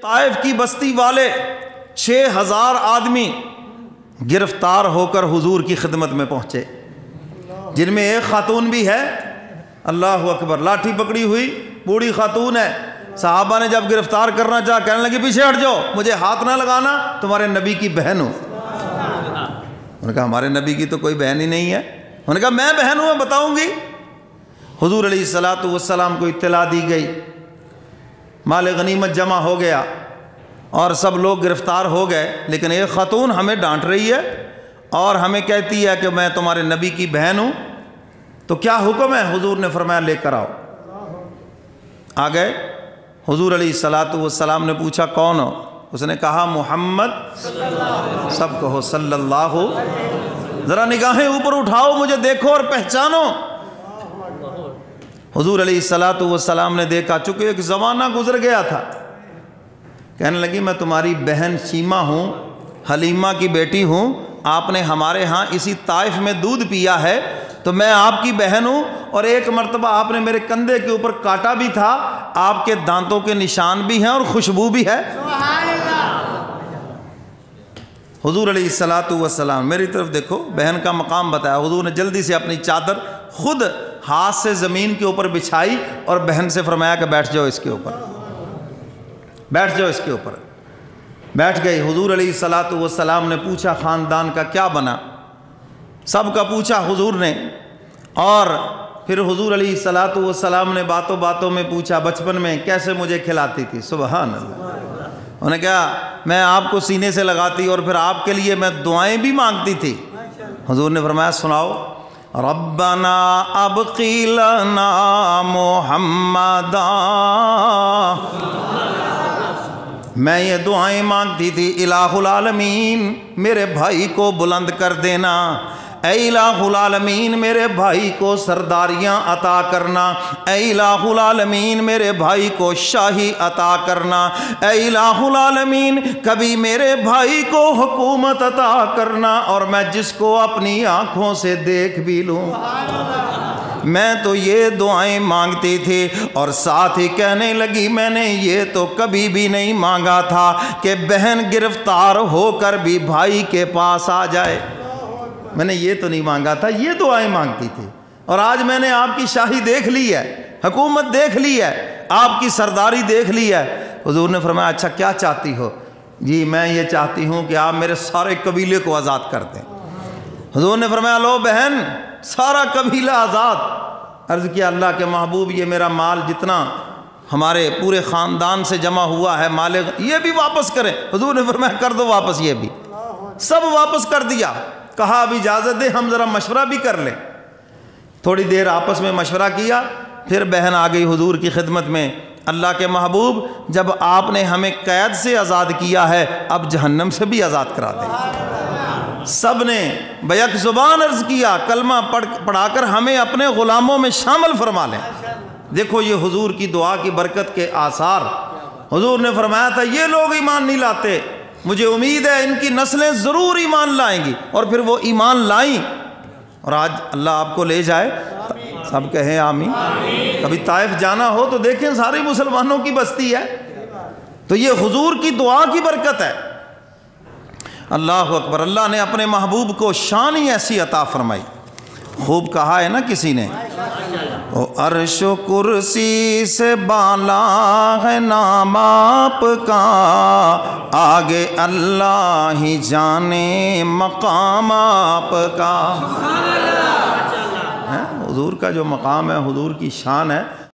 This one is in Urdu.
طائف کی بستی والے 6000 آدمی گرفتار ہو کر حضور کی خدمت میں پہنچے، جن میں ایک خاتون بھی ہے، اللہ اکبر، لاٹھی پکڑی ہوئی بوڑھی خاتون ہے۔ صحابہ نے جب گرفتار کرنا چاہا، کہنے لگے پیچھے ہٹ جاؤ، مجھے ہاتھ نہ لگانا، تمہارے نبی کی بہن ہوں۔ انہوں نے کہا ہمارے نبی کی تو کوئی بہن ہی نہیں ہے۔ انہوں نے کہا میں بہن ہوں، میں بتاؤں گی۔ حضور علیہ الصلاۃ والسلام کو اطلاع دی گئی، مال غنیمت جمع ہو گیا اور سب لوگ گرفتار ہو گئے، لیکن ایک خاتون ہمیں ڈانٹ رہی ہے اور ہمیں کہتی ہے کہ میں تمہارے نبی کی بہن ہوں، تو کیا حکم ہے؟ حضور نے فرمایا لے کر آؤ۔ آ گئے، حضور علیہ الصلاۃ والسلام نے پوچھا کون ہو؟ اس نے کہا محمد، سب کہو صلی اللہ، ذرا نگاہیں اوپر اٹھاؤ، مجھے دیکھو اور پہچانو۔ حضور علیہ الصلاۃ والسلام نے دیکھا، چونکہ ایک زمانہ گزر گیا تھا، کہنے لگی میں تمہاری بہن شیمہ ہوں، حلیمہ کی بیٹی ہوں، آپ نے ہمارے ہاں اسی طائف میں دودھ پیا ہے تو میں آپ کی بہن ہوں، اور ایک مرتبہ آپ نے میرے کندھے کے اوپر کاٹا بھی تھا، آپ کے دانتوں کے نشان بھی ہیں اور خوشبو بھی ہے۔ حضور علیہ الصلاۃ والسلام، میری طرف دیکھو، بہن کا مقام بتایا۔ حضور نے جلدی سے اپنی چادر خود ہاتھ سے زمین کے اوپر بچھائی اور بہن سے فرمایا کہ بیٹھ جاؤ اس کے اوپر، بیٹھ جاؤ اس کے اوپر۔ بیٹھ گئی۔ حضور علیہ الصلاۃ والسلام نے پوچھا خاندان کا کیا بنا؟ سب کا پوچھا حضور نے، اور پھر حضور علیہ الصلاۃ والسلام نے باتوں باتوں میں پوچھا بچپن میں کیسے مجھے کھلاتی تھی؟ سبحان اللہ۔ انہوں نے کہا میں آپ کو سینے سے لگاتی اور پھر آپ کے لیے میں دعائیں بھی مانگتی تھی۔ حضور نے فرمایا سناؤ، ربنا ابقی لنا محمدا، میں یہ دعائیں مانگتی تھی الہ العالمین میرے بھائی کو بلند کر دینا، اے الہ العالمین میرے بھائی کو سرداریاں عطا کرنا، اے الہ العالمین میرے بھائی کو شاہی عطا کرنا، اے الہ العالمین کبھی میرے بھائی کو حکومت عطا کرنا، اور میں جس کو اپنی آنکھوں سے دیکھ بھی لوں۔ میں تو یہ دعائیں مانگتی تھی، اور ساتھ ہی کہنے لگی میں نے یہ تو کبھی بھی نہیں مانگا تھا کہ بہن گرفتار ہو کر بھی بھائی کے پاس آ جائے، میں نے یہ تو نہیں مانگا تھا، یہ دعائیں مانگتی تھی، اور آج میں نے آپ کی شاہی دیکھ لی ہے، حکومت دیکھ لی ہے، آپ کی سرداری دیکھ لی ہے۔ حضور نے فرمایا اچھا کیا چاہتی ہو؟ جی میں یہ چاہتی ہوں کہ آپ میرے سارے قبیلے کو آزاد کر دیں۔ حضور نے فرمایا لو بہن، سارا قبیلہ آزاد۔ عرض کیا اللہ کے محبوب یہ میرا مال جتنا ہمارے پورے خاندان سے جمع ہوا ہے مال یہ بھی واپس کریں۔ حضور نے فرمایا کر دو واپس، یہ بھی سب واپس کر دیا۔ کہا اب اجازت دے ہم ذرا مشورہ بھی کر لیں۔ تھوڑی دیر آپس میں مشورہ کیا، پھر بہن آ گئی حضور کی خدمت میں، اللہ کے محبوب جب آپ نے ہمیں قید سے آزاد کیا ہے اب جہنم سے بھی آزاد کرا دیں۔ سب نے بیک زبان عرض کیا کلمہ پڑھا کر ہمیں اپنے غلاموں میں شامل فرما لیں۔ دیکھو یہ حضور کی دعا کی برکت کے آثار۔ حضور نے فرمایا تھا یہ لوگ ایمان نہیں لاتے، مجھے امید ہے ان کی نسلیں ضرور ایمان لائیں گی، اور پھر وہ ایمان لائیں، اور آج اللہ آپ کو لے جائے، سب کہیں آمین۔ کبھی طائف جانا ہو تو دیکھیں سارے مسلمانوں کی بستی ہے، تو یہ حضور کی دعا کی برکت ہے۔ اللہ اکبر، اللہ نے اپنے محبوب کو شان ہی ایسی عطا فرمائی۔ خوب کہا ہے نا کسی نے، او عرش و کرسی سے بالا ہے نام آپ کا، آگے اللہ ہی جانے مقام آپ کا۔ حضور کا جو مقام ہے، حضور کی شان ہے،